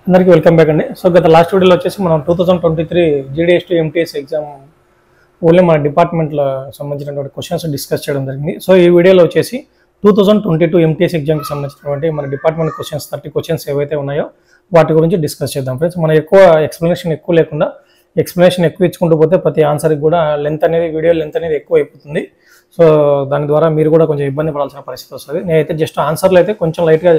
అందరికీ welcome back అండి. So గత లాస్ట్ వీడియోలో వచ్చేసి మనం 2023 GDS to MTS exam only మన డిపార్ట్మెంట్లో సంబంధించినటువంటి క్వశ్చన్స్ డిస్కస్ చేయడం జరిగింది. సో ఈ వీడియోలో వచ్చేసి 2022 MTS ఎగ్జామ్కి సంబంధించినటువంటి మన డిపార్ట్మెంట్ క్వశ్చన్స్ 30 క్వశ్చన్స్ ఏవైతే ఉన్నాయో వాటి గురించి డిస్కస్ చేద్దాం ఫ్రెండ్స్. మనం ఎక్కువ ఎక్స్ప్లెనేషన్ ఎక్కువ లేకుండా ఎక్స్ప్లెనేషన్ ఎక్కువ ఇచ్చుకుంటూ పోతే ప్రతి ఆన్సర్కి కూడా లెంత్ అనేది వీడియో లెంత్ అనేది ఎక్కువ అయిపోతుంది. సో దాని ద్వారా మీరు కూడా కొంచెం ఇబ్బంది పడాల్సిన పరిస్థితి వస్తుంది. నేనైతే జస్ట్ ఆన్సర్లు అయితే కొంచెం లైట్గా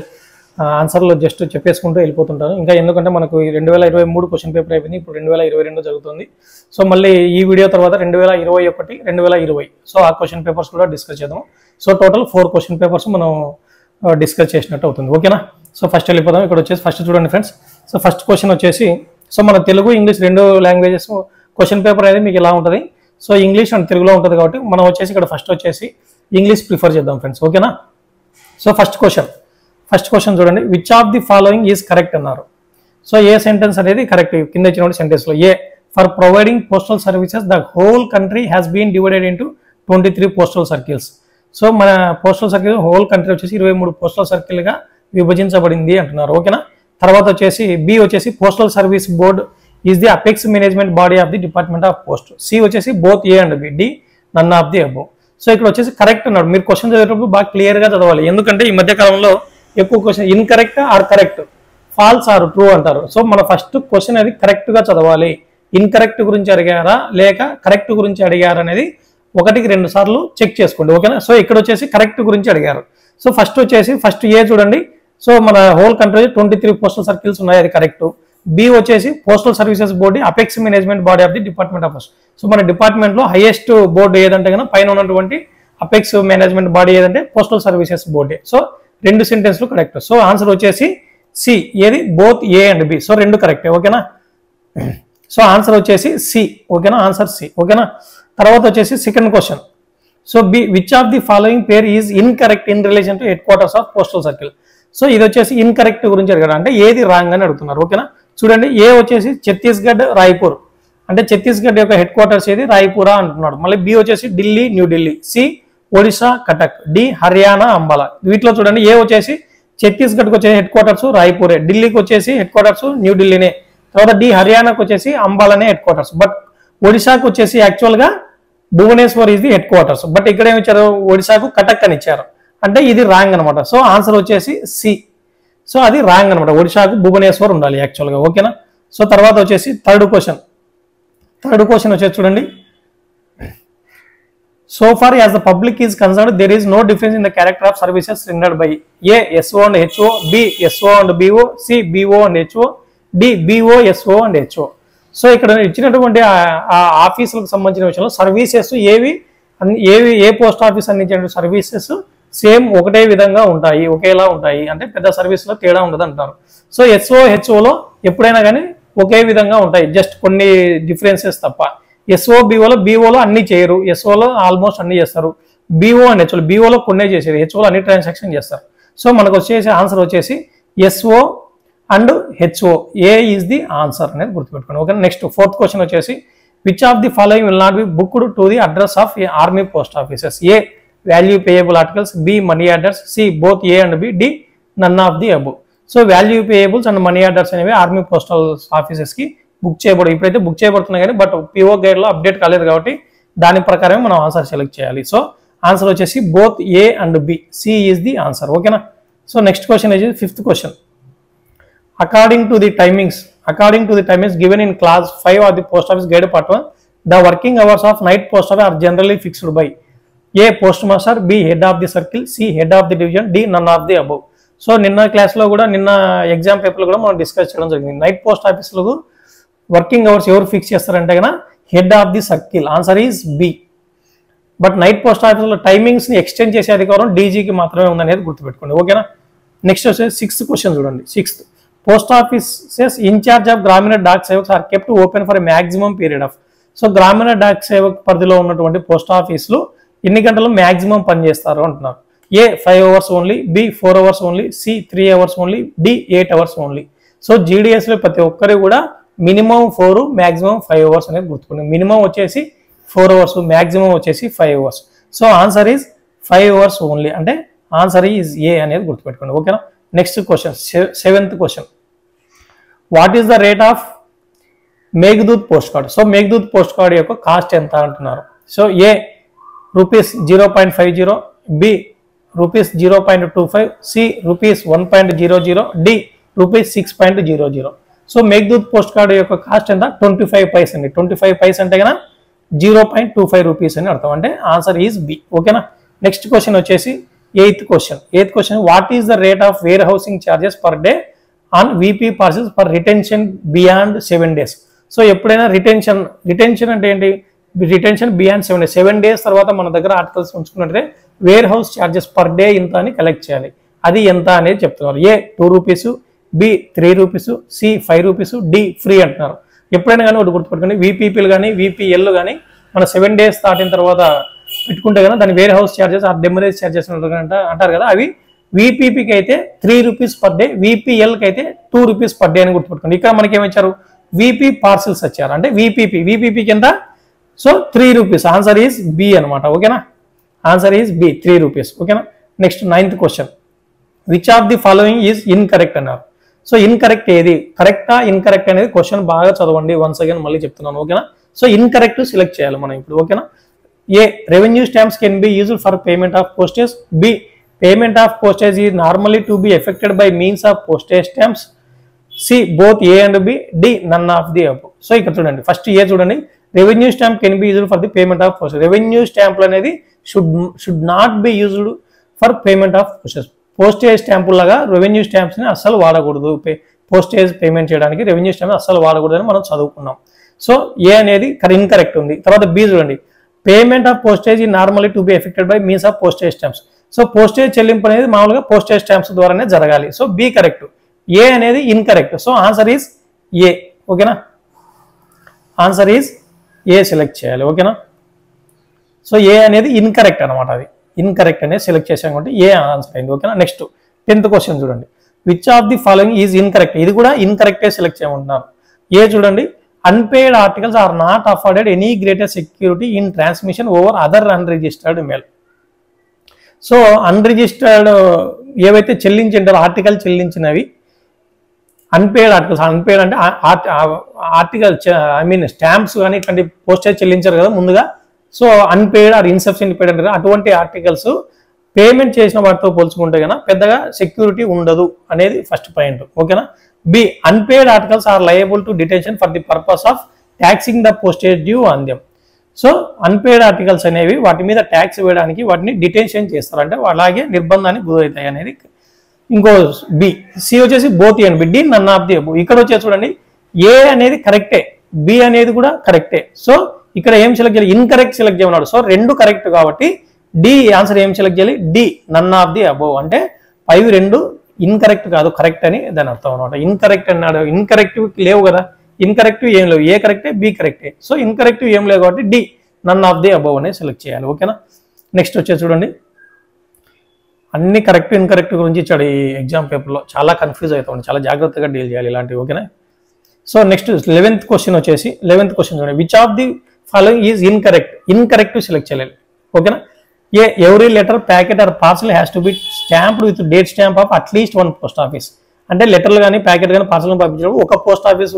ఆన్సర్లో జస్ట్ చెప్పేసుకుంటూ వెళ్ళిపోతుంటాను. ఇంకా ఎందుకంటే మనకు 2023 క్వశ్చన్ పేపర్ అయిపోయింది, ఇప్పుడు 2022 జరుగుతుంది. సో మళ్ళీ ఈ వీడియో తర్వాత 2021, 2020 సో ఆ క్వశ్చన్ పేపర్స్ కూడా డిస్కస్ చేద్దాం. సో టోటల్ 4 క్వశ్చన్ పేపర్స్ మనం డిస్కస్ చేసినట్టు అవుతుంది. ఓకేనా? సో ఫస్ట్ వెళ్ళిపోదాం. ఇక్కడ వచ్చేసి ఫస్ట్ చూడండి ఫ్రెండ్స్. సో ఫస్ట్ క్వశ్చన్ వచ్చేసి సో మన Telugu English 2 languages question paper అనేది మీకు ఎలా ఉంటుంది. సో ఇంగ్లీష్ అండ్ తెలుగులో ఉంటుంది కాబట్టి మనం వచ్చేసి ఇక్కడ ఫస్ట్ వచ్చేసి ఇంగ్లీష్ ప్రిఫర్ చేద్దాం ఫ్రెండ్స్. ఓకేనా? సో ఫస్ట్ క్వశ్చన్ చూడండి. Which of the following is correct అన్నారు. సో ఏ సెంటెన్స్ అనేది కరెక్ట్ కింద ఇచ్చిన సెంటెన్స్ లో A for providing postal services the whole country has been divided into 23 postal circles. So మన పోస్టల్ సర్కిల్ హోల్ కంట్రీ వచ్చేసి 23 postal circle గా విభజించబడింది అంటున్నారు. ఓకేనా? తర్వాత వచ్చేసి బి వచ్చేసి postal service board is the apex management body of the department of post. C వచ్చేసి both A and B. D none of the above. So ఇక్కడ వచ్చేసి కరెక్ట్ అన్నాడు. మీరు క్వశ్చన్ చదివేటప్పుడు బాగా క్లియర్ గా చదవాలి. ఎందుకంటే ఈ మధ్య కాలంలో ఎక్కువ question incorrect or correct, false or true అంటారు. సో మన ఫస్ట్ క్వశ్చన్ అది కరెక్ట్ గా చదవాలి. ఇన్కరెక్ట్ గురించి అడిగారా లేక కరెక్ట్ గురించి అడిగారా అనేది 1-2 సార్లు చెక్ చేసుకోండి. ఓకేనా? సో ఇక్కడ వచ్చేసి కరెక్ట్ గురించి అడిగారు. సో ఫస్ట్ ఏ చూడండి. సో మన హోల్ కంట్రీ 23 పోస్టల్ సర్కిల్స్ ఉన్నాయి, అది కరెక్ట్. బి వచ్చేసి postal services board apex management body of the department of post. So మన డిపార్ట్మెంట్ లో హైయెస్ట్ బోర్డు ఏదంటే కనుక పైన ఉన్నటువంటి అపెక్స్ మేనేజ్మెంట్ బాడీ ఏదంటే పోస్టల్ సర్వీసెస్ బోర్డే. సో 2 సెంటెన్స్లు కరెక్ట్. సో ఆన్సర్ వచ్చేసి సి. ఏది both A and B. So 2 కరెక్టే. ఓకేనా? సో ఆన్సర్ వచ్చేసి సి. ఓకేనా? Answer C. ఓకేనా? తర్వాత వచ్చేసి second question. So B which of the following pair is incorrect in relation to head quarters of postal circle. So ఇది వచ్చేసి ఇన్కరెక్ట్ గురించి అడిగాడు, అంటే ఏది రాంగ్ అని అడుగుతున్నారు. ఓకేనా? చూడండి. ఏ వచ్చేసి ఛత్తీస్గఢ్ రాయ్పూర్, అంటే ఛత్తీస్గఢ్ యొక్క హెడ్ క్వార్టర్స్ ఏది రాయ్పూరా అంటున్నాడు. మళ్ళీ బి వచ్చేసి ఢిల్లీ న్యూఢిల్లీ. సి ఒడిశా కటక్. డి హర్యానా అంబాలా. వీటిలో చూడండి. ఏ వచ్చేసి ఛత్తీస్గఢ్కి వచ్చే హెడ్ క్వార్టర్స్ రాయ్పూరే, ఢిల్లీకి వచ్చేసి హెడ్ క్వార్టర్స్ న్యూఢిల్లీనే, తర్వాత డి హర్యానాకి వచ్చేసి అంబాలానే హెడ్ క్వార్టర్స్. బట్ ఒడిశాకు వచ్చేసి యాక్చువల్ గా Bhubaneswar is the headquarters. But ఇక్కడ ఏమి ఇచ్చారు, ఒడిశాకు కటక్ అని ఇచ్చారు, అంటే ఇది రాంగ్ అనమాట. సో ఆన్సర్ వచ్చేసి సి. సో అది రాంగ్ అనమాట. ఒడిశాకు భువనేశ్వర్ ఉండాలి యాక్చువల్గా. ఓకేనా? సో తర్వాత వచ్చేసి థర్డ్ క్వశ్చన్ వచ్చేసి చూడండి. So far as the public is concerned, there is no difference in the character of services rendered by A. SO and HO, B. SO and BO, C. BO and HO, D. BO, SO and HO. So ఇక్కడ ఇచ్చినటువంటి ఆఫీసులకు సంబంధించిన విషయంలో services ఏ post office అందించిన services same ఒకటే విధంగా ఉంటాయి, ఒకేలా ఉంటాయి, అంటే పెద్ద సర్వీస్లో తేడా ఉండదు అంటారు. సో SO, HOలో ఎప్పుడైనా కానీ ఒకే విధంగా ఉంటాయి, జస్ట్ కొన్ని డిఫరెన్సెస్ తప్ప. SO, BOలో అన్ని చేయరు, SOలో ఆల్మోస్ట్ అన్ని చేస్తారు. BO అండ్ HO, BOలో కొన్నే చేసేది, HOలో అన్ని ట్రాన్సాక్షన్ చేస్తారు. సో మనకు వచ్చేసి ఆన్సర్ వచ్చేసి SO and HO. A is the answer అనేది గుర్తుపెట్టుకోండి. ఓకే? నెక్స్ట్ ఫోర్త్ క్వశ్చన్ వచ్చేసి which of the following will not be booked to the address of army post offices. A value payable articles, B money orders, C both A and B, D none of the above. So value payables and money orders అనేవి army postal offices కి book చేయబడు, ఇప్పుడైతే book చేయబడుతున్నాయి కానీ but PO guide లో update కాలేదు కాబట్టి దాని ప్రకారమే మనం ఆన్సర్ సెలెక్ట్ చేయాలి. సో ఆన్సర్ వచ్చేసి both A and B. C is the answer. ఓకేనా? So next question is fifth question. According to the timings given in class 5 of the post office guide part 1, the working hours of night post office are generally fixed by A post master, B head of the circle, C head of the division, D none of the above. So నిన్న క్లాస్లో కూడా నిన్న exam పేపర్లో కూడా మనం discuss చేయడం జరిగింది. Night post ఆఫీసులకు వర్కింగ్ అవర్స్ ఎవరు ఫిక్స్ చేస్తారంటే కన్నా head of the circle. Answer is B. But night post ఆఫీస్లో టైమింగ్స్ ని ఎక్స్టెండ్ చేసే అధికారం డీజీకి మాత్రమే ఉందనేది గుర్తుపెట్టుకోండి. ఓకేనా? నెక్స్ట్ వచ్చేసి సిక్స్త్ క్వశ్చన్ చూడండి. Sixth, post offices in-charge of Gramin Dak Sevaks are kept open for a maximum period of. So Gramin Dak Sevak పరిధిలో ఉన్నటువంటి పోస్ట్ ఆఫీసులు ఎన్ని గంటలు మ్యాక్సిమం పనిచేస్తారు అంటున్నారు. A 5 hours only, B 4 hours only, C 3 hours only, D 8 hours only. So GDS లో ప్రతి ఒక్కరు కూడా మినిమం 4, మ్యాక్సిమం 5 hours అనేది గుర్తుకోండి. మినిమం వచ్చేసి 4 hours, మ్యాక్సిమం వచ్చేసి 5 hours. So answer is 5 hours only, అంటే ఆన్సర్ ఈజ్ ఏ అనేది గుర్తుపెట్టుకోండి. ఓకేనా? Next question, seventh question. What is the rate of Meghdoot post card. So Meghdoot post card యొక్క కాస్ట్ ఎంత అంటున్నారు. So A rupees 0.50, B rupees 0.25, C rupees 1.00, D rupees 6.00. So Meghdoot post card యొక్క cost ఎంత 25 vice అండి. 25 vice అంటే కన్నా 0.25 రూపీస్ అని అర్థం. అంటే ఆన్సర్ ఈజ్ బి. ఓకేనా. నెక్స్ట్ క్వశ్చన్ వచ్చేసి eighth question what is the rate of warehousing charges per day on VP parcels for retention beyond 7 days. So ఎప్పుడైనా రిటెన్షన్ అంటే ఏంటి, రిటెన్షన్ బియాండ్ 7 days, 7 days తర్వాత మన దగ్గర ఆర్టికల్స్ ఉంచుకున్నట్టే warehouse charges per day ఇంత అని collect చేయాలి. అది ఎంత అనేది చెప్తున్నారు. A 2 rupees, B 3 rupees, C 5 rupees, D free అంటున్నారు. ఎప్పుడైనా కానీ ఒకటి గుర్తుపెట్టుకోండి, వీపీపీలు కానీ వీపీఎల్ కానీ మన 7 days దాటిన తర్వాత పెట్టుకుంటే కదా దాని వేర్ హౌస్ ఛార్జెస్ ఆ డెమరేజ్ ఛార్జెస్ అంటారు కదా, అవి వీపీపీకి అయితే 3 రూపీస్ పర్ డే, వీపీఎల్కి అయితే 2 రూపీస్ పర్ డే అని గుర్తుపెట్టుకోండి. ఇక్కడ మనకి ఏమిచ్చారు, వీపీ పార్సిల్స్ వచ్చారు అంటే వీపీపీకి ఎంత, so 3 rupees. Answer is B అనమాట. ఓకేనా, ఆన్సర్ ఈజ్ బి 3 రూపీస్. ఓకేనా. Next 9th question which of the following is incorrect అన్నారు. సో ఇన్కరెక్ట్ ఏది, కరెక్టా ఇన్కరెక్ట్ అనేది క్వశ్చన్ బాగా చదవండి. వన్స్ అగైన్ మళ్ళీ చెప్తున్నాను. ఓకేనా. సో ఇన్కరెక్ట్ సెలెక్ట్ చేయాలి మనం ఇప్పుడు. ఓకేనా. A revenue stamps can be used for payment of postage, B payment of postage is normally to be effected by means of postage stamps, C both A and B, D none of the above. So ఇక్కడ చూడండి, first A చూడండి, revenue stamp can be used for the payment of postage. Revenue స్టాంపులు అనేది should not be used for payment of postage. Postage స్టాంపులాగా revenue స్టాంప్స్ని అస్సలు వాడకూడదు, postage payment చేయడానికి రెవెన్యూ స్టాంప్ అస్సలు వాడకూడదు అని మనం చదువుకున్నాం. సో ఏ అనేది ఇన్కరెక్ట్ ఉంది. తర్వాత బి చూడండి, పేమెంట్ ఆఫ్ పోస్టేజ్ ఈ normally to be effected by means of postage stamps. So postage చెల్లింపు అనేది మామూలుగా పోస్టేజ్ స్టాంప్స్ ద్వారానే జరగాలి. సో బి కరెక్ట్, ఏ అనేది ఇన్కరెక్ట్. సో ఆన్సర్ ఈజ్ ఏ. ఓకేనా, ఆన్సర్ ఈజ్ ఏ సెలెక్ట్ చేయాలి. ఓకేనా. సో ఏ అనేది ఇన్కరెక్ట్ అనమాట, అది ఇన్కరెక్ట్ అనేది సెలెక్ట్ చేసాం కాబట్టి ఏ ఆన్సర్ అయింది. ఓకేనా. నెక్స్ట్ 10th క్వశ్చన్ చూడండి, which of the following is incorrect. ఇది కూడా ఇన్కరెక్టే సెలెక్ట్ చేయమంటున్నారు. ఏ చూడండి, unpaid articles are not afforded any greater security in transmission over other unregistered mail. So unregistered ఏవైతే చెల్లించారో ఆర్టికల్ చెల్లించినవి అన్పేడ్ ఆర్టికల్స్. అన్పేడ్ అంటే ఆర్టికల్ స్టాంప్స్ కానీ ఇట్లాంటి పోస్టేజ్ చెల్లించారు కదా ముందుగా, so unpaid or insufficient paid అంటారు. అటువంటి ఆర్టికల్స్ పేమెంట్ చేసిన వాటితో పోల్చుకుంటే కన్నా పెద్దగా సెక్యూరిటీ ఉండదు అనేది ఫస్ట్ పాయింట్. ఓకేనా. B unpaid articles are liable to detention for the purpose of taxing the postage due on them. So unpaid articles అనేవి వాటి మీద ట్యాక్స్ వేయడానికి వాటిని డిటెన్షన్ చేస్తారు, అంటే అలాగే నిర్బంధానికి గురవుతాయి అనేది ఇంకో బి. సి వచ్చేసి both and B, D none of the above. ఇక్కడ వచ్చేసి చూడండి, ఏ అనేది కరెక్టే, బి అనేది కూడా కరెక్టే. సో ఇక్కడ ఏం సెలెక్ట్ చేయాలి, ఇన్కరెక్ట్ సెలెక్ట్ చేయమన్నాడు. సో 2 కరెక్ట్ కాబట్టి డి ఆన్సర్ ఏం సెలెక్ట్ చేయాలి, D none of the above. అంటే పైవి 2 ఇన్కరెక్ట్ కాదు కరెక్ట్ అని దాని అర్థం అనమాట. ఇన్కరెక్ట్ అన్నాడు, ఇన్కరెక్టివ్ లేవు కదా, ఇన్కరెక్టివ్ ఏం లేవు, ఏ కరెక్టే బి కరెక్టే. సో ఇన్కరెక్టివ్ ఏం లేవు కాబట్టి D none of the above అనేది సెలెక్ట్ చేయాలి. ఓకేనా. నెక్స్ట్ వచ్చేసి చూడండి, అన్ని కరెక్ట్ ఇన్కరెక్ట్ గురించి ఇచ్చాడు ఈ ఎగ్జామ్ పేపర్లో, చాలా కన్ఫ్యూజ్ అవుతుంది, చాలా జాగ్రత్తగా డీల్ చేయాలి ఇలాంటివి. ఓకేనా. సో నెక్స్ట్ 11th క్వశ్చన్ వచ్చేసి 11th క్వశ్చన్ చూడండి, which of the following is incorrect select చేయాలి. ఓకేనా. A every letter packet or parcel has to be stamped with date stamp of at least 1 post office. అంటే లెటర్లు కానీ ప్యాకెట్ కానీ parcel పంపించినప్పుడు ఒక పోస్ట్ ఆఫీస్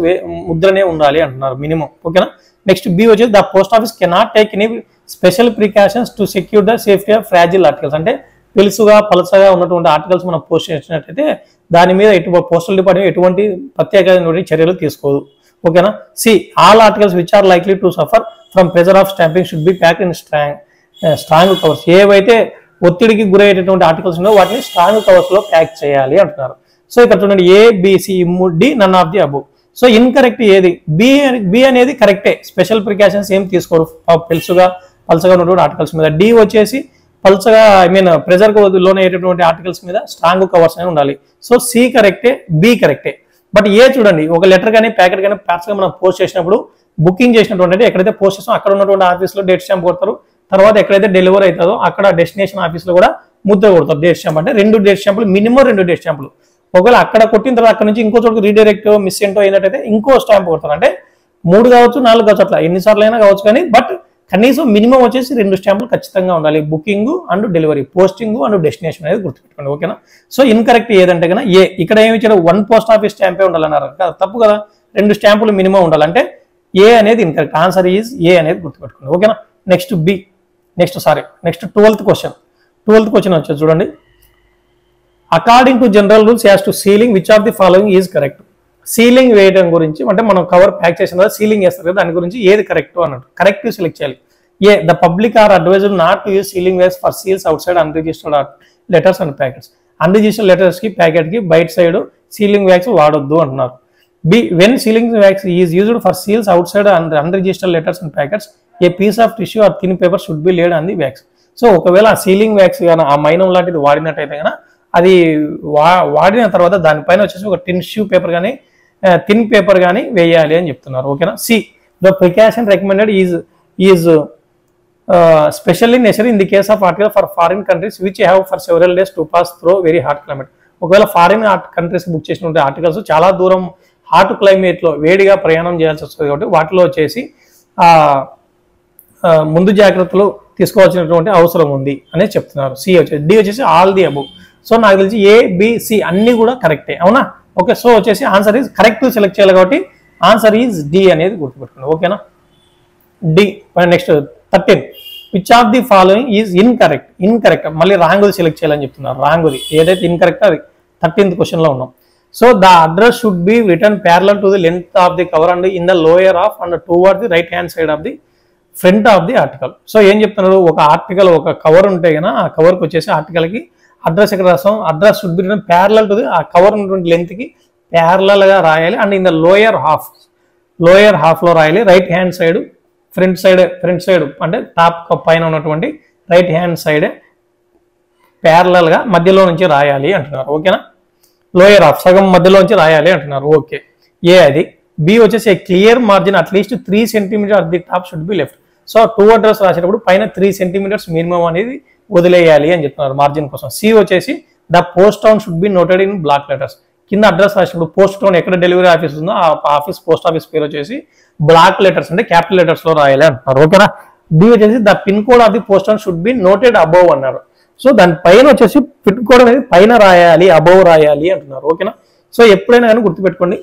ముద్రనే ఉండాలి అంటున్నారు మినిమం. ఓకేనా. నెక్స్ట్ బి వచ్చేసి the post office cannot take any special precautions to secure the safety of fragile articles. అంటే పెలుసుగా పలసగా ఉన్నటువంటి ఆర్టికల్స్ మనం పోస్ట్ చేసినట్టయితే దాని మీద పోస్టల్ డిపార్ట్మెంట్ ఎటువంటి ప్రత్యేకమైన చర్యలు తీసుకోదు. ఓకేనా. C all articles which are likely to suffer from pressure of stamping should be packed in strong covers. ఏవైతే ఒత్తిడికి గురయ్యేటటువంటి ఆర్టికల్స్ ఉన్నాయో వాటిని స్ట్రాంగ్ కవర్స్ లో ప్యాక్ చేయాలి అంటున్నారు. సో ఇక్కడ చూడండి, A B C D none of the above. So incorrect ఏది, బి అనేది కరెక్టే, స్పెషల్ ప్రికాషన్స్ ఏం తీసుకోరు పల్సగా ఉన్నటువంటి ఆర్టికల్స్ మీద. డి వచ్చేసి పల్సగా ప్రెజర్ లోనయ్యేటటువంటి ఆర్టికల్స్ మీద స్ట్రాంగ్ కవర్స్ అనేవి ఉండాలి. సో సి కరెక్టే, బి కరెక్టే. బట్ ఏ చూడండి, ఒక లెటర్ కానీ ప్యాకెట్ కానీ పార్సల్ మనం పోస్ట్ చేసినప్పుడు బుకింగ్ చేసినటువంటి ఎక్కడైతే పోస్ట్ చేస్తామో అక్కడ ఉన్నటువంటి ఆఫీస్లో డేట్ స్టాంప్ కొడతారు, తర్వాత ఎక్కడైతే డెలివరీ అవుతుందో అక్కడ డెస్టినేషన్ ఆఫీస్లో కూడా ముద్ర కొడతారు డేట్ స్టాంప్. అంటే 2 డేట్ స్టాంపులు, మినిమం 2 డేట్ స్టాంపులు. ఒకవేళ అక్కడ కొట్టిన తర్వాత అక్కడ నుంచి ఇంకో చోటుకు రీడైరెక్ట్ మిస్ ఏంటో అయినట్టయితే ఇంకో స్టాంప్ కొడతారు. అంటే 3 కావచ్చు, 4 కావచ్చు, అట్లా ఎన్నిసార్లు అయినా కావచ్చు, కానీ బట్ కనీసం మినిమం వచ్చేసి 2 స్టాంపులు ఖచ్చితంగా ఉండాలి, booking and delivery, posting and destination అనేది గుర్తుపెట్టుకోండి. ఓకేనా. సో ఇన్కరెక్ట్ ఏదంటే కన్నా ఏ, ఇక్కడ ఏమి ఇచ్చారు 1 పోస్ట్ ఆఫీస్ స్టాంపే ఉండాలన్నారు కదా, తప్పు కదా, 2 స్టాంపులు మినిమం ఉండాలంటే ఏ అనేది ఇన్కరెక్ట్. ఆన్సర్ ఈజ్ ఏ అనేది గుర్తుపెట్టుకోండి. ఓకేనా. నెక్స్ట్ 12th క్వశ్చన్ వచ్చేది చూడండి. According to general rules as to ceiling which of the following is correct. Ceiling వేయడం గురించి, అంటే మనం కవర్ ప్యాక్ చేసిన తర్వాత సీలింగ్ వేస్తారు కదా, దాని గురించి ఏది కరెక్ట్ అన్నట్టు కరెక్ట్ సెలెక్ట్ చేయాలి. A, the public are advised not to use sealing wax for seals outside unregistered letters and packets. Unregistered letters కి ప్యాకెట్ కి బయట సైడ్ సీలింగ్ వ్యాక్స్ వాడొద్దు అంటున్నారు. B, when sealing wax is used for seals outside unregistered letters and packets a piece of tissue or thin paper should be laid on the wax. So ఒకవేళ ఆ ceiling wax కానీ ఆ మైనం లాంటిది వాడినట్టయితే కనుక అది వాడిన తర్వాత దానిపైన వచ్చేసి ఒక టిష్యూ పేపర్ కానీ థిన్ పేపర్ కానీ వేయాలి అని చెప్తున్నారు. ఓకేనా. C, the precaution recommended is specially necessary in the case of article for foreign countries which have for several days to pass through very hot climate. ఒకవేళ ఫారిన్ కంట్రీస్ బుక్ చేసినటువంటి articles చాలా దూరం hot climate లో వేడిగా ప్రయాణం చేయాల్సి వస్తుంది కాబట్టి వాటిలో వచ్చేసి ముందు జాగ్రత్తలు తీసుకోవాల్సినటువంటి అవసరం ఉంది అనేది చెప్తున్నారు. సి వచ్చేసి, డి వచ్చేసి ఆల్ ది అబౌవ్. సో నాకు తెలిసి ఏ, బి, సి అన్ని కూడా కరెక్టే, అవునా. ఓకే. సో వచ్చేసి ఆన్సర్ ఈజ్ కరెక్ట్ సెలెక్ట్ చేయాలి కాబట్టి ఆన్సర్ ఈజ్ డి అనేది గుర్తుపెట్టుకోండి. ఓకేనా. D. Next 13, which of the following is incorrect. మళ్ళీ రాంగ్ సెలెక్ట్ చేయాలని చెప్తున్నారు. రాంగ్ది ఏదైతే ఇన్కరెక్ట్ అది 13th క్వశ్చన్ లో ఉన్నాం. So the address should be return parallel to the length of the cover and in the lower of and towards the right hand side of the front of the article. So ఏం చెప్తున్నారు, ఒక article ఒక cover ఉంటే కన్నా ఆ కవర్కి వచ్చేసి article కి address ఎక్కడ రాస్తాం, address should be return parallel to the, ఆ కవర్ ఉన్నటువంటి లెంత్ కి ప్యారలల్ గా రాయాలి and in the lower half లో రాయాలి, right hand side front side అంటే టాప్ పైన ఉన్నటువంటి రైట్ హ్యాండ్ సైడ్ ప్యారలల్ గా మధ్యలో నుంచి రాయాలి అంటున్నారు. ఓకేనా. లోయర్ హాఫ్ సగం మధ్యలో నుంచి రాయాలి అంటున్నారు. ఓకే. ఏ అది. బి వచ్చేసి clear margin at least 3 centimetre at the top should be left. So 2 address రాసేటప్పుడు పైన 3 సెంటీమీటర్స్ మినిమం అనేది వదిలేయాలి అని చెప్తున్నారు మార్జిన్ కోసం. సి వచ్చేసి the post town should be noted in block letters. కింద అడ్రస్ రాసినప్పుడు పోస్ట్ టౌన్ ఎక్కడ డెలివరీ ఆఫీస్ ఉందో ఆ ఆఫీస్ పోస్ట్ ఆఫీస్ పేరు వచ్చేసి బ్లాక్ లెటర్స్ అంటే క్యాపిటల్ లెటర్స్ లో రాయాలి అంటున్నారు. ఓకేనా. డి వచ్చేసి the PIN code of the post town should be noted above అన్నారు. సో దాని పైన వచ్చేసి పిన్ కోడ్ అనేది పైన రాయాలి, అబౌవ్ రాయాలి అంటున్నారు. ఓకేనా. సో ఎప్పుడైనా కానీ గుర్తుపెట్టుకోండి,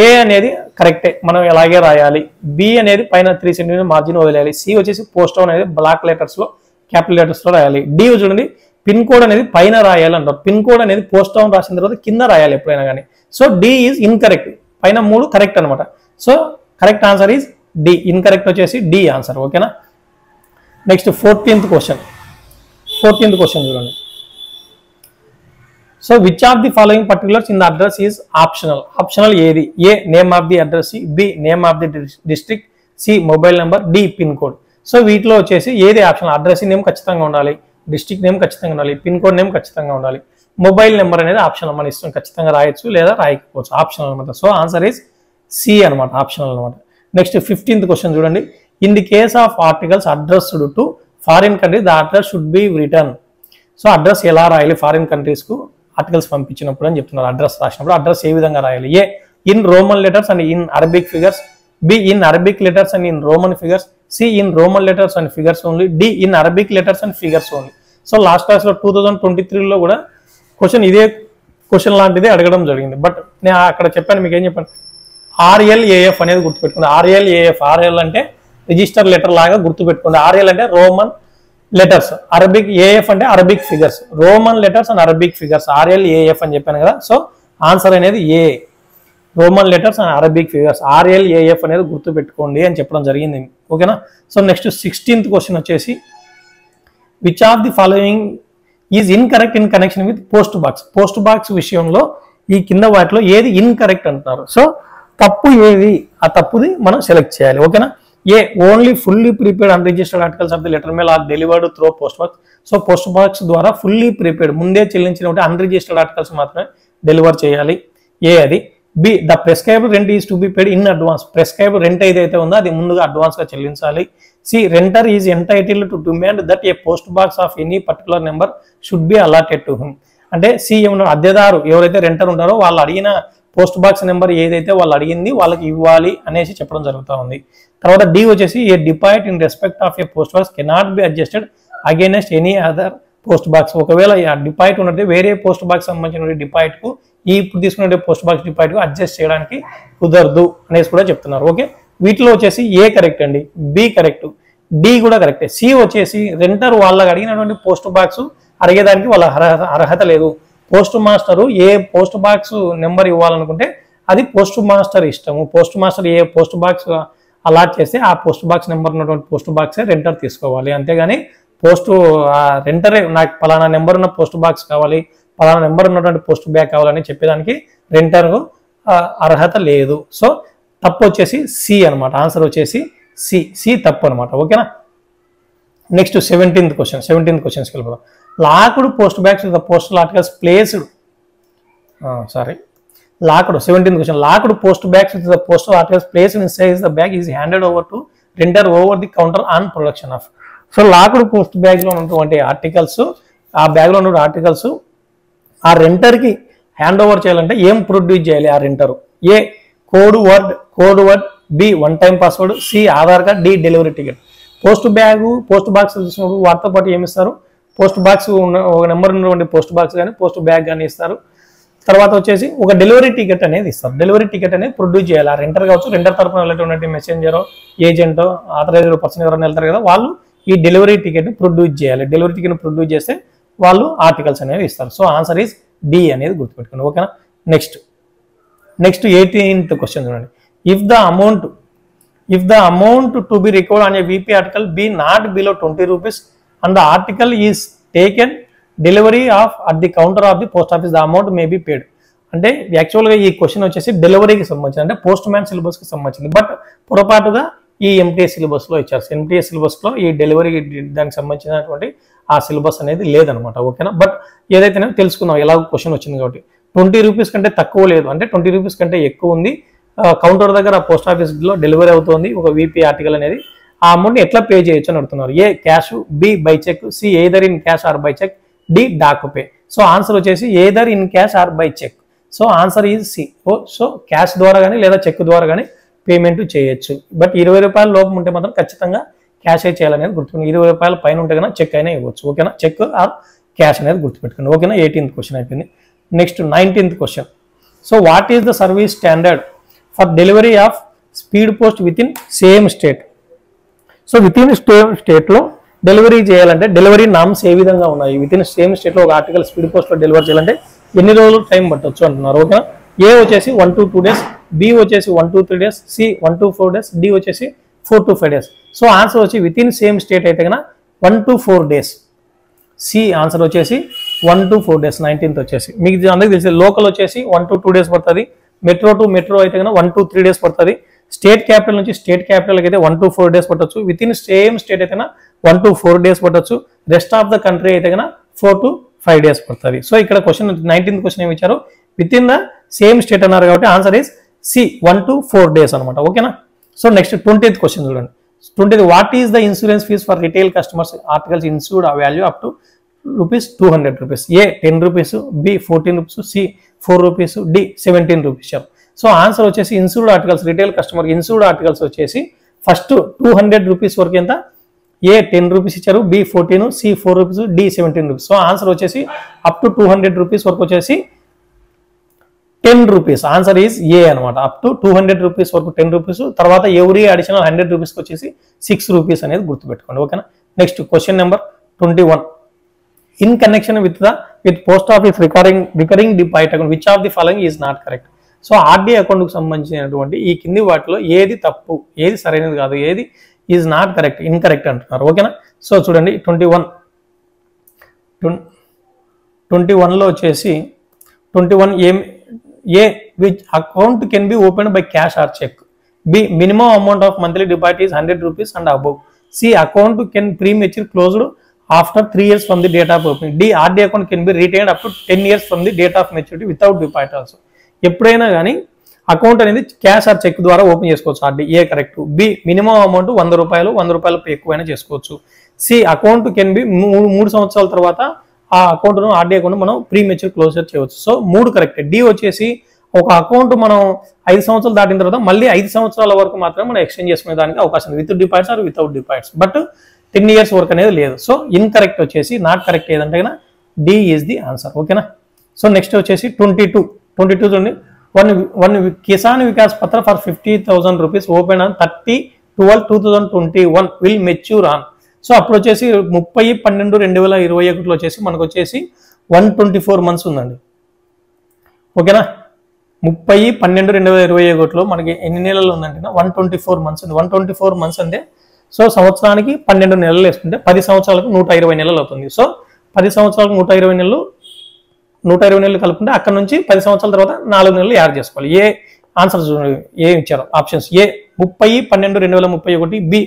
ఏ అనేది కరెక్టే, మనం ఎలాగే రాయాలి. బి అనేది పైన 3 సెంటీమీటర్ మార్జిన్ వదిలేయాలి. సి వచ్చేసి పోస్ట్ టౌన్ అనేది బ్లాక్ లెటర్స్ లో క్యాపిటల్ లెటర్స్ లో రాయాలి. డి చూడండి, పిన్ కోడ్ అనేది పైన రాయాలి అంటారు. పిన్ కోడ్ అనేది పోస్ట్ టౌన్ రాసిన తర్వాత కింద రాయాలి ఎప్పుడైనా కానీ. సో డి ఈజ్ ఇన్కరెక్ట్, పైన 3 కరెక్ట్ అనమాట. So correct answer is D, incorrect వచ్చేసి డి ఆన్సర్. ఓకేనా. నెక్స్ట్ 14th క్వశ్చన్ చూడండి. So which of the following particulars in the address is optional ఏది. A, name of the address, B, name of the district, C, mobile number, D, pin code. So వీటిలో వచ్చేసి ఏది optional, address name ఖచ్చితంగా ఉండాలి, district name ఖచ్చితంగా ఉండాలి, pin code name ఖచ్చితంగా ఉండాలి, మొబైల్ నెంబర్ అనేది ఆప్షనల్, మన ఇష్టం, ఖచ్చితంగా రాయొచ్చు లేదా రాయకపోవచ్చు, ఆప్షనల్ అనమాట. సో ఆన్సర్ ఈజ్ సి అనమాట, ఆప్షనల్ అనమాట. నెక్స్ట్ 15th క్వశ్చన్ చూడండి. In the case of articles addressed to foreign countries the address should be return. So address ఎలా రాయాలి ఫారిన్ కంట్రీస్ కు ఆర్టికల్స్ పంపించినప్పుడు అని చెప్తున్నారు. అడ్రస్ రాసినప్పుడు అడ్రస్ ఏ విధంగా రాయాలి. A, in Roman letters and in Arabic figures, B, in Arabic letters and in Roman figures, C, in Roman letters and figures only, D, in Arabic letters and figures only. So last class లో 2023లో కూడా question ఇదే question లాంటిదే అడగడం జరిగింది. But నేను అక్కడ చెప్పాను, మీకు ఏం చెప్పాను, RLAF అనేది గుర్తుపెట్టుకోండి. RL అంటే రిజిస్టర్ లెటర్ లాగా గుర్తుపెట్టుకోండి. RL అంటే రోమన్ లెటర్స్, అరబిక్, AF అంటే Arabic figures, Roman letters and Arabic figures, RLAF అని చెప్పాను కదా. సో ఆన్సర్ అనేది A, Roman letters and Arabic figures, RLAF అనేది గుర్తుపెట్టుకోండి అని చెప్పడం జరిగింది. ఓకేనా. సో నెక్స్ట్ 16th క్వశ్చన్ వచ్చేసి which of the following is incorrect in connection with post box విషయంలో ఈ కింద వాటిలో ఏది ఇన్కరెక్ట్ అంటున్నారు. సో తప్పు ఏది, ఆ తప్పుది మనం సెలెక్ట్ చేయాలి. ఓకేనా. A, only fully prepaid unregistered articles of the letter mail or delivered through post box. So post box ద్వారా ఫుల్లీ ప్రీపెయిడ్ ముందే చెల్లించిన అన్రిజిస్టర్డ్ ఆర్టికల్స్ మాత్రమే డెలివర్ చేయాలి. ఏ అది. B, the prescribe rent is to be paid in advance. Prescribe rent ఏదైతే ఉందో అది ముందుగా అడ్వాన్స్ గా చెల్లించాలి. C, renter is entitled to demand that a post box of any particular number should be allotted to him. అంటే C, ఏమన్నా అద్దెదారు ఎవరైతే renter ఉంటారో వాళ్ళు అడిగిన పోస్ట్ బాక్స్ నెంబర్ ఏదైతే వాళ్ళు అడిగింది వాళ్ళకి ఇవ్వాలి అనేసి చెప్పడం జరుగుతూ ఉంది. తర్వాత డి వచ్చేసి a deposit in respect of A post box cannot be adjusted against any other post box. ఒకవేళ ఆ డిపాజిట్ ఉన్నట్టు వేరే పోస్ట్ బాక్స్ సంబంధించిన డిపాజిట్ కు ఇప్పుడు తీసుకునే పోస్ట్ బాక్స్ డిపాజిట్ కు అడ్జస్ట్ చేయడానికి కుదరదు అనేసి కూడా చెప్తున్నారు. ఓకే, వీటిలో వచ్చేసి ఏ కరెక్ట్ అండి, బి కరెక్ట్, డి కూడా కరెక్టే. సి వచ్చేసి రెంటర్ వాళ్ళకి అడిగినటువంటి పోస్ట్ బాక్స్ అడిగేదానికి వాళ్ళ అర్హత లేదు. పోస్ట్ మాస్టరు ఏ పోస్ట్ బాక్స్ నెంబర్ ఇవ్వాలనుకుంటే అది పోస్ట్ మాస్టర్ ఇష్టము. పోస్ట్ మాస్టర్ ఏ పోస్ట్ బాక్స్ అలాట్ చేస్తే ఆ పోస్ట్ బాక్స్ నెంబర్ ఉన్నటువంటి పోస్ట్ బాక్సే రెంటర్ తీసుకోవాలి. అంతేగాని రెంటరే నాకు పలానా నెంబర్ ఉన్న పోస్ట్ బాక్స్ కావాలి, పలానా నెంబర్ ఉన్నటువంటి పోస్ట్ బ్యాగ్ కావాలని చెప్పేదానికి రెంటర్ అర్హత లేదు. సో తప్పు వచ్చేసి సి అనమాట. ఆన్సర్ వచ్చేసి సి తప్పు అనమాట. ఓకేనా. నెక్స్ట్ 17th క్వశ్చన్స్కి వెళ్ళిపోదాం. Locked post bags the postal articles placed locked 17th question. Locked post bags the postal articles placed inside the bag is handed over to renter over the counter on production of. So locked post bag లో ఉన్నటువంటి articles, ఆ bag లో ఉన్న articles ఆ renter కి hand over చేయాలంటే ఏం produce చేయాలి ఆ renter? A code word, B one time password, C Aadhaar card, D delivery ticket. Post box చూసినప్పుడు వాటితో పాటు ఏమి ఇస్తారు? పోస్ట్ బాక్స్ ఒక నెంబర్ ఉన్నటువంటి పోస్ట్ బాక్స్ కానీ పోస్ట్ బ్యాగ్ కానీ ఇస్తారు. తర్వాత వచ్చేసి ఒక డెలివరీ టికెట్ అనేది ఇస్తారు. డెలివరీ టికెట్ అనేది ప్రొడ్యూస్ చేయాలి. ఆ రెంటర్ కావచ్చు, రెంటర్ తరఫున వెళ్ళేటువంటి మెసెంజరో ఏజెంటో ఆథరైజ్డ్ పర్సన్ ఎవరైనా వెళ్తారు కదా, వాళ్ళు ఈ డెలివరీ టికెట్ ని ప్రొడ్యూస్ చేయాలి. డెలివరీ టికెట్ ప్రొడ్యూస్ చేస్తే వాళ్ళు ఆర్టికల్స్ అనేవి ఇస్తారు. సో ఆన్సర్ ఈస్ డి అనేది గుర్తుపెట్టుకోండి. ఓకేనా. నెక్స్ట్ 18th క్వశ్చన్ చూడండి. If the amount to be recovered on a VP article be not below 20 rupees and the article is taken delivery of at the counter of the post office the amount may be paid. అంటే యాక్చువల్గా ఈ question వచ్చేసి డెలివరీకి సంబంధించి, అంటే post man సిలబస్కి సంబంధించింది. But పొరపాటుగా ఈ ఎంటీఎస్ సిలబస్లో ఇచ్చారు. ఎంటీఎస్ సిలబస్లో ఈ డెలివరీ దానికి సంబంధించినటువంటి ఆ సిలబస్ అనేది లేదనమాట. ఓకేనా. బట్ ఏదైతే తెలుసుకుందాం, ఎలాగో క్వశ్చన్ వచ్చింది కాబట్టి 20 రూపీస్ కంటే తక్కువ లేదు, అంటే 20 రూపీస్ కంటే ఎక్కువ ఉంది. కౌంటర్ దగ్గర పోస్ట్ ఆఫీస్లో డెలివరీ అవుతుంది ఒక వీపీ ఆర్టికల్ అనేది. ఆ అమౌంట్ ఎట్లా పే చేయొచ్చు అని అడుగుతున్నారు. A cash, B by cheque, C either in cash or by cheque, D Dak pay. So answer వచ్చేసి either in cash or by cheque. So answer is C. So cash ద్వారా కానీ లేదా చెక్ ద్వారా కానీ పేమెంట్ చేయొచ్చు. బట్ 20 రూపాయల లోపం ఉంటే మాత్రం ఖచ్చితంగా క్యాష్ చేయాలనేది గుర్తుపెట్టుకోండి. 20 రూపాయల పైన ఉంటే కన్నా చెక్ అయినా ఇవ్వచ్చు. ఓకేనా. చెక్ ఆర్ క్యాష్ అనేది గుర్తుపెట్టుకోండి. ఓకేనా. 18th క్వశ్చన్ అయిపోయింది. Next 19th question. So what is the service standard for delivery of speed post with in same state? So with in స్టేట్లో డెలివరీ చేయాలంటే డెలివరీ నామ్స్ ఏ విధంగా ఉన్నాయి? విత్ ఇన్ సేమ్ స్టేట్లో ఒక ఆర్టికల్ స్పీడ్ పోస్ట్లో delivery చేయాలంటే ఎన్ని రోజులు టైం పట్టవచ్చు అంటున్నారు. ఓకేనా. ఏ వచ్చేసి 1 to 2 days, బి వచ్చేసి 1 to 3 days, C 1 to 4 days, D వచ్చేసి 4 to 5 days. సో ఆన్సర్ వచ్చి విత్ ఇన్ సేమ్ స్టేట్ అయితే కన్నా 1 to 4 days. సి ఆన్సర్ వచ్చేసి 1 to 4 days. 19th వచ్చేసి మీకు అందరికీ తెలిసి లోకల్ వచ్చేసి 1 to 2 days పడుతుంది. మెట్రో టు మెట్రో అయితే కన్నా 1 to 3 days పడుతుంది. స్టేట్ క్యాపిటల్ నుంచి స్టేట్ క్యాపిటల్కి అయితే 1 to 4 days పట్టవచ్చు. విత్ ఇన్ సేమ్ స్టేట్ అయితే 1 to 4 days పట్టవచ్చు. రెస్ట్ ఆఫ్ ద కంట్రీ అయితే కన్నా 4 to 5 days పడుతుంది. సో ఇక్కడ క్వశ్చన్ 19th క్వశ్చన్ ఏమి ఇచ్చారు? With in the same state అన్నారు కాబట్టి answer is C 1 to 4 days అనమాట. ఓకేనా. సో నెక్స్ట్ 20th క్వశ్చన్ చూడండి. 20th what is the insurance fees for retail customers articles insured value up to ₹200. A 10 rupees, B 14 rupees, C 4 rupees, D 17 rupees. So answer వచ్చేసి insured articles retail customer insured articles వచ్చేసి first 200 rupees వరకు ఎంత? A 10 rupees ఇచ్చారు, B 14, C 4 rupees, D 17 rupees. So answer వచ్చేసి up to 200 rupees వరకు వచ్చేసి 10 rupees. Answer is ఏ అనమాట. Up to 200 rupees వరకు 10 రూపీస్. తర్వాత ఎవ్రీ అడిషనల్ 100 రూపీస్కి వచ్చేసి 6 రూపీస్ అనేది గుర్తుపెట్టుకోండి. ఓకేనా. Next question number 21. In connection with post office recurring deposit account which of the following is not correct? So RD అకౌంట్కి సంబంధించినటువంటి ఈ కింది వాటిలో ఏది తప్పు, ఏది సరైనది కాదు, ఏది ఈజ్ నాట్ కరెక్ట్, ఇన్కరెక్ట్ అంటున్నారు. ఓకేనా. సో చూడండి 21లో వచ్చేసి 21 A which account can be open by cash or cheque, B minimum amount of monthly deposit is 100 rupees and above, C account can premature closed after 3 years from the date of opening, D RD account can be retained up to 10 years from the date of maturity without deposit also. ఎప్పుడైనా కానీ account అనేది cash or cheque ద్వారా open చేసుకోవచ్చు. RD A correct. B minimum amount 100 రూపాయలు, 100 రూపాయలు ఎక్కువైనా చేసుకోవచ్చు. C account can B 3 సంవత్సరాల తర్వాత ఆ అకౌంట్ను ఆర్డీ అకౌంట్ మనం ప్రీ మెచ్యూర్ క్లోజర్ చేయవచ్చు. So 3 correct. డి వచ్చేసి ఒక అకౌంట్ మనం 5 సంవత్సరాలు దాటిన తర్వాత మళ్ళీ 5 సంవత్సరాల వరకు మాత్రమే మనం ఎక్స్చేంజ్ చేసుకునే దానికి అవకాశం ఉంది, with deposits are without deposits. But 10 years వరకు అనేది లేదు. సో ఇన్కరెక్ట్ వచ్చేసి నాట్ కరెక్ట్ ఏదంటే కన్నా డి ఈజ్ ది ఆన్సర్. ఓకేనా. సో నెక్స్ట్ వచ్చేసి 22 చూడండి. One Kisan Vikas Patra for 50,000 rupees open on 30/12/2021 will mature on. So అప్పుడు వచ్చేసి 30/12/2021 వచ్చేసి మనకు వచ్చేసి 124 months ఉందండి. ఓకేనా. 30/12/2021 మనకి ఎన్ని నెలలు ఉందంటే 124 months ఉంది. 124 months అంటే సో సంవత్సరానికి 12 నెలలు వేసుకుంటే 10 సంవత్సరాలకు 120 నెలలు అవుతుంది. సో 10 సంవత్సరాలకు 120 నెలలు కలుపుకుంటే అక్కడ నుంచి 10 సంవత్సరాల తర్వాత 4 నెలలు యాడ్ చేసుకోవాలి. ఏ ఆన్సర్ ఏ ఇచ్చారు options: A 30/12/2031, B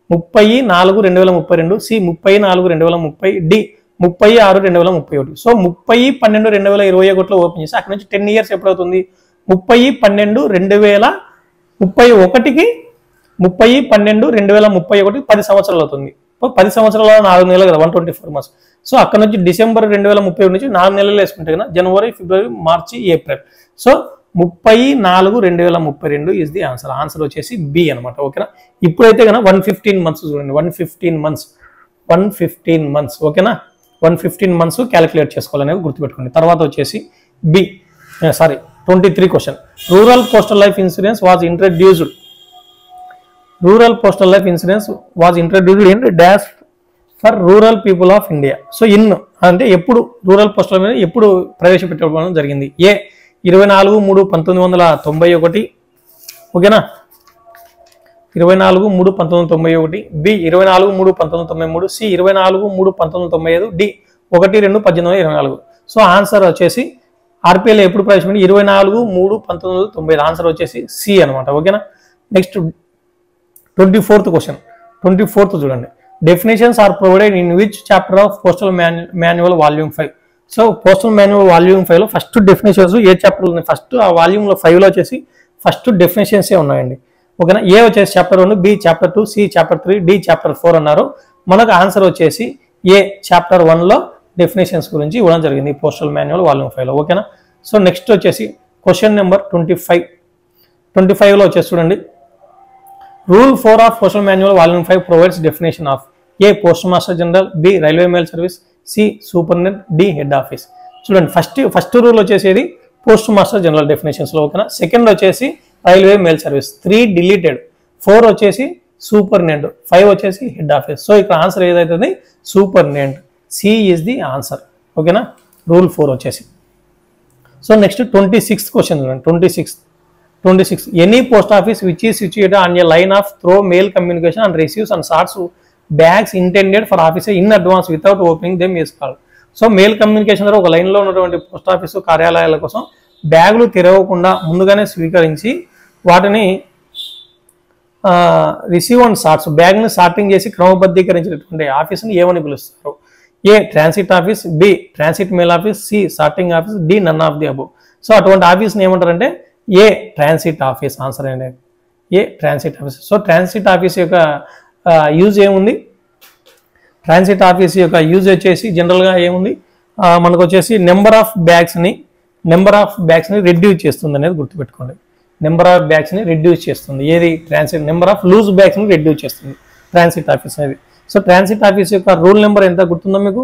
30/4/2032, C 30/4/2030, D 30/6/2031. So 30/12/2021 open చేసి అక్కడ నుంచి 10 years ఎప్పుడవుతుంది? 30/12/2031కి 30/12/2031 10 సంవత్సరాలు అవుతుంది. 10 సంవత్సరాల 4 నెలలు కదా, 124 months. సో అక్కడ నుంచి డిసెంబర్ 2031 నుంచి 4 నెలలు వేసుకుంటే కదా జనవరి, ఫిబ్రవరి, మార్చి, April. So 30/4/2032 is the answer. Answer వచ్చేసి బి అనమాట. ఓకేనా. ఇప్పుడైతే కన్నా 115 months చూడండి. 115 months. ఓకేనా. 115 months క్యాలిక్యులేట్ చేసుకోవాలనేది గుర్తుపెట్టుకోండి. తర్వాత వచ్చేసి 23 question. Rural postal life insurance was introduced in dash for rural people of India. So అంటే ఎప్పుడు రూరల్ పోస్టల్ మీద ఎప్పుడు ప్రవేశపెట్టడం జరిగింది? ఏ 24/3/1991, ఓకేనా, 24/3/1991, B 24/3/1993, C 24/3/1995, D 1/2/1824. So answer వచ్చేసి ఆర్పిఎల్ ఎప్పుడు ప్రవేశపెట్టి 24/3/1995. ఆన్సర్ వచ్చేసి సి అనమాట. ఓకేనా. Next 24th question. 24th చూడండి. Definitions are provided in which chapter of postal manual volume 5. So postal manual volume 5లో ఫస్ట్ డెఫినేషన్స్ ఏ చాప్టర్ ఉన్నాయి? ఫస్ట్ ఆ వాల్యూమ్లో 5లో వచ్చేసి ఫస్ట్ డెఫినేషన్సే ఉన్నాయండి. ఓకేనా. ఏ వచ్చేసి chapter 1, B chapter 2, C chapter 3, D chapter 4 అన్నారు. మనకు ఆన్సర్ వచ్చేసి ఏ చాప్టర్ 1లో డెఫినేషన్స్ గురించి ఇవ్వడం జరిగింది పోస్టల్ మాన్యువల్ వాల్యూమ్ 5లో. ఓకేనా. సో నెక్స్ట్ వచ్చేసి క్వశ్చన్ నెంబర్ 25లో వచ్చేసి చూడండి. Rule 4 of postal manual volume 5 provides definition of A post master general, B railway mail service, C superintendent, D head office. చూడండి, ఫస్ట్ రూల్ వచ్చేసి పోస్ట్ మాస్టర్ జనరల్ డెఫినేషన్స్ లో. ఓకేనా. Second వచ్చేసి railway mail service, 3 deleted, 4 వచ్చేసి superintendent, 5 వచ్చేసి head office. So ఇక్కడ answer ఏదైతుంది? Superintendent. C is the answer. ఓకేనా. రూల్ 4 వచ్చేసి. సో నెక్స్ట్ 26th క్వశ్చన్ చూడండి. 26 any post office which is situated on a line of throw mail communication and receives and sorts bags intended for officer in advance without opening them is called. So mail communication ద్వారా ఒక లైన్లో ఉన్నటువంటి post office కార్యాలయాల కోసం బ్యాగులు తెరవకుండా ముందుగానే స్వీకరించి వాటిని రిసీవ్ అండ్ సార్ట్స్ బ్యాగ్ని సార్టింగ్ చేసి క్రమబద్ధీకరించినటువంటి ఆఫీస్ని ఏమని పిలుస్తారు? A transit office, B transit mail office, C sorting office, D none of the above. So అటువంటి ఆఫీస్ని ఏమంటారంటే ఏ ట్రాన్సిట్ ఆఫీస్. ఆన్సర్ ఏంటి? A transit office. So transit office యొక్క యూజ్ ఏముంది? ట్రాన్సిట్ ఆఫీస్ యొక్క యూజ్ వచ్చేసి జనరల్గా ఏముంది? మనకు వచ్చేసి నెంబర్ ఆఫ్ బ్యాగ్స్ని రెడ్యూస్ చేస్తుంది అనేది గుర్తుపెట్టుకోండి. నెంబర్ ఆఫ్ బ్యాగ్స్ని రెడ్యూస్ చేస్తుంది. ఏది? ట్రాన్సిట్. నెంబర్ ఆఫ్ లూజ్ బ్యాగ్స్ని రెడ్యూస్ చేస్తుంది ట్రాన్సిట్ ఆఫీస్ అనేది. సో ట్రాన్సిట్ ఆఫీస్ యొక్క రూల్ నెంబర్ ఎంత గుర్తుందో మీకు?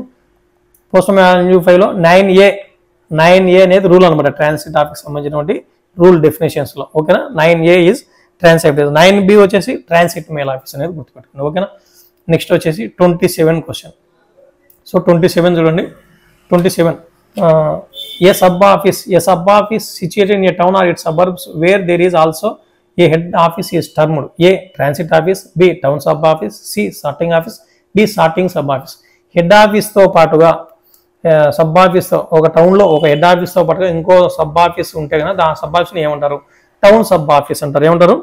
పోస్ట్ మాన్యువల్ 5లో 9A అనేది రూల్ అనమాట. ట్రాన్సిట్ ఆఫీస్ సంబంధించినటువంటి రూల్ డెఫినేషన్స్ లో. ఓకేనా. 9A is transit office, 9B వచ్చేసి ట్రాన్సిట్ మెయిల్ ఆఫీస్ అనేది గుర్తుపెట్టుకోండి. ఓకేనా. నెక్స్ట్ వచ్చేసి 27 క్వశ్చన్. సో 27 చూడండి. 27 A sub office situated in a town or it suburbs where there is also a head office is termed. A transit office, B town sub office, C sorting office, D sorting sub office. Head ఆఫీస్తో పాటుగా sub ఆఫీస్తో ఒక టౌన్లో ఒక head ఆఫీస్తో పాటుగా ఇంకో sub office ఉంటే కనుక ఆ సబ్ ఆఫీస్ని ఏమంటారు? టౌన్ సబ్ ఆఫీస్ అంటారు. ఏమంటారు?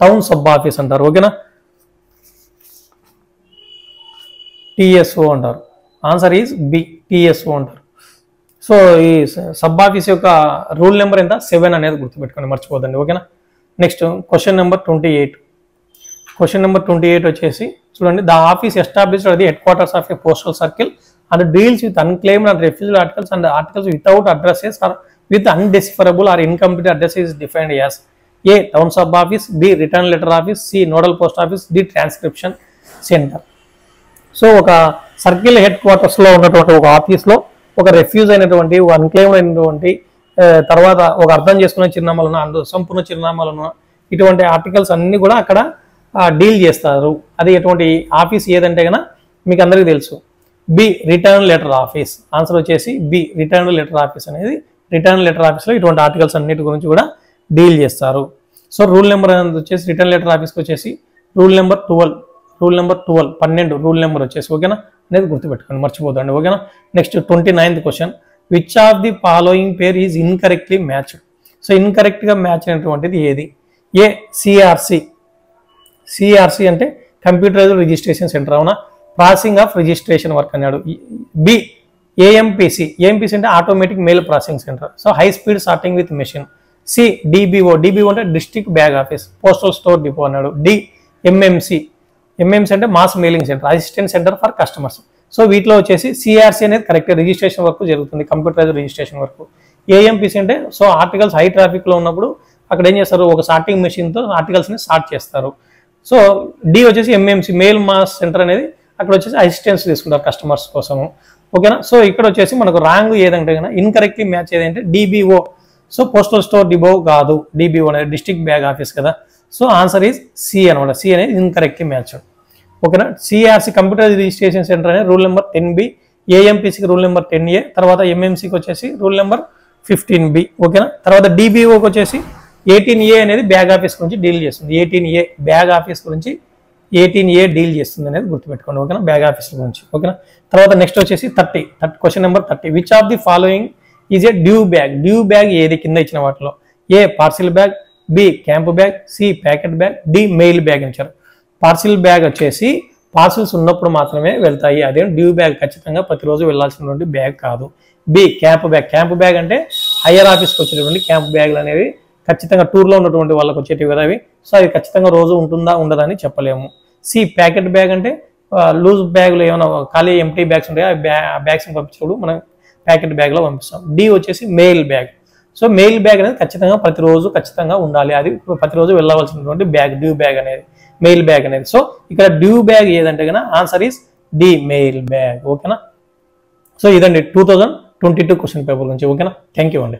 టౌన్ సబ్ ఆఫీస్ అంటారు. ఓకేనా. టిఎస్ఓ అంటారు. ఆన్సర్ ఈజ్ బి, టిఎస్ఓ అంటారు. సో ఈ సబ్ ఆఫీస్ యొక్క రూల్ నెంబర్ ఎంత? 7 అనేది గుర్తుపెట్టుకోండి, మర్చిపోదండి. ఓకేనా. Next question number 28. Question number 28 వచ్చేసి చూడండి. The office established at the head quarters of A postal circle and deals with unclaimed and refused articles and articles without addresses or with undecipherable or incomplete address is defined as A. Town sub office, B. Return letter office, C. Nodal post office, D. Transcription center. So ఒక circle head క్వార్టర్స్లో ఉన్నటువంటి ఒక ఆఫీస్లో ఒక refuge అయినటువంటి ఒక unclaimed అయినటువంటి తర్వాత ఒక అర్థం చేసుకునే చిరునామాలను సంపూర్ణ చిరునామాలను ఇటువంటి ఆర్టికల్స్ అన్నీ కూడా అక్కడ డీల్ చేస్తారు. అది ఎటువంటి ఆఫీస్ ఏదంటే కనుక మీకు అందరికీ తెలుసు, B return letter office. Answer వచ్చేసి బి రిటర్న్ లెటర్ ఆఫీస్ అనేది రిటర్న్ లెటర్ ఆఫీస్లో ఇటువంటి ఆర్టికల్స్ అన్నిటి గురించి కూడా డీల్ చేస్తారు. సో రూల్ నెంబర్ అనేది వచ్చేసి రిటర్న్ లెటర్ ఆఫీస్కి వచ్చేసి రూల్ నెంబర్ 12 12 రూల్ నెంబర్ వచ్చేసి ఓకేనా అనేది గుర్తుపెట్టుకోండి, మర్చిపోదండి ఓకేనా. Next 29th question, which of the following pair is incorrectly matched. So ఇన్కరెక్ట్గా మ్యాచ్ అయినటువంటిది ఏది? ఏ సిఆర్సి, సిఆర్సి అంటే కంప్యూటరైజ్డ్ రిజిస్ట్రేషన్ సెంటర్, అవునా, ప్రాసెసింగ్ ఆఫ్ రిజిస్ట్రేషన్ వర్క్ అన్నాడు. బి ఏఎంపిసి, ఏఎంపిసి అంటే automatic mail processing centre, so high speed sorting with machine. C DBO, DBO అంటే district bag office, postal store depot అన్నాడు. D MMC, MMC అంటే mass mailing centre, assistant centre for customers. So వీటిలో వచ్చేసి CRC అనేది correct, registration work జరుగుతుంది, computerised registration work. ఏఎంపిసి అంటే so articles high ట్రాఫిక్లో ఉన్నప్పుడు అక్కడ ఏం చేస్తారు, ఒక సార్టింగ్ మెషిన్తో ఆర్టికల్స్ని సార్ట్ చేస్తారు. సో డి వచ్చేసి ఎంఎంసి మెయిల్ మాస్ సెంటర్ అనేది అక్కడ వచ్చేసి అసిస్టెన్స్ తీసుకుంటారు కస్టమర్స్ కోసము, ఓకేనా. సో ఇక్కడ వచ్చేసి మనకు రాంగ్ ఏదంటే కనుక ఇన్కరెక్ట్లీ మ్యాచ్ ఏదంటే DBO. So postal store depot కాదు, డిబిఓ అనేది డిస్ట్రిక్ట్ బ్యాగ్ ఆఫీస్ కదా. సో ఆన్సర్ ఈజ్ సి అనమాట, సి అనేది ఇన్కరెక్ట్లీ మ్యాచ్, ఓకేనా. సిఆర్సి కంప్యూటర్ రిజిస్ట్రేషన్ సెంటర్ అనేది రూల్ నెంబర్ 10B, ఏఎంపిసికి రూల్ నెంబర్ 10A, తర్వాత ఎంఎంసికి వచ్చేసి రూల్ నెంబర్ 15B, ఓకేనా. తర్వాత డిబిఓకి వచ్చేసి 18A అనేది బ్యాగ్ ఆఫీస్ గురించి డీల్ చేస్తుంది, 18A బ్యాగ్ ఆఫీస్ గురించి 18A డీల్ చేస్తుంది అనేది గుర్తుపెట్టుకోండి, ఓకేనా, బ్యాగ్ ఆఫీస్ గురించి, ఓకేనా. తర్వాత నెక్స్ట్ వచ్చేసి 30 question number 30, which of the following is a due bag. Due bag ఏది కింద ఇచ్చిన వాటిలో? A parcel bag, B camp bag, C packet bag, D mail bag ఇచ్చారు. పార్సిల్ బ్యాగ్ వచ్చేసి పార్సిల్స్ ఉన్నప్పుడు మాత్రమే వెళ్తాయి, అదే డ్యూ బ్యాగ్ ఖచ్చితంగా ప్రతిరోజు వెళ్లాల్సినటువంటి బ్యాగ్ కాదు. B camp bag, camp bag అంటే హయ్యర్ ఆఫీస్కి వచ్చేటువంటి క్యాంప్ బ్యాగ్లు అనేవి ఖచ్చితంగా టూర్లో ఉన్నటువంటి వాళ్ళకి వచ్చేటివి కదా అవి, సో అవి ఖచ్చితంగా రోజు ఉంటుందా ఉండదని చెప్పలేము. సి ప్యాకెట్ బ్యాగ్ అంటే లూజ్ బ్యాగ్లు ఏమైనా ఖాళీ ఎంటీ బ్యాగ్స్ ఉంటాయి, ఆ బ్యాగ్స్ని పంపించినప్పుడు మనం ప్యాకెట్ బ్యాగ్లో పంపిస్తాం. డి వచ్చేసి mail bag. So mail bag అనేది ఖచ్చితంగా ప్రతిరోజు ఖచ్చితంగా ఉండాలి, అది ప్రతిరోజు వెళ్ళవలసినటువంటి బ్యాగ్ డ్యూ బ్యాగ్ అనేది, మెయిల్ బ్యాగ్ అనేది. సో ఇక్కడ డ్యూ బ్యాగ్ ఏదంటే కనుక answer is D mail bag, ఓకేనా. సో ఇదండి 2022 క్వశ్చన్ పేపర్ గురించి, ఓకేనా. థ్యాంక్ యూ అండి.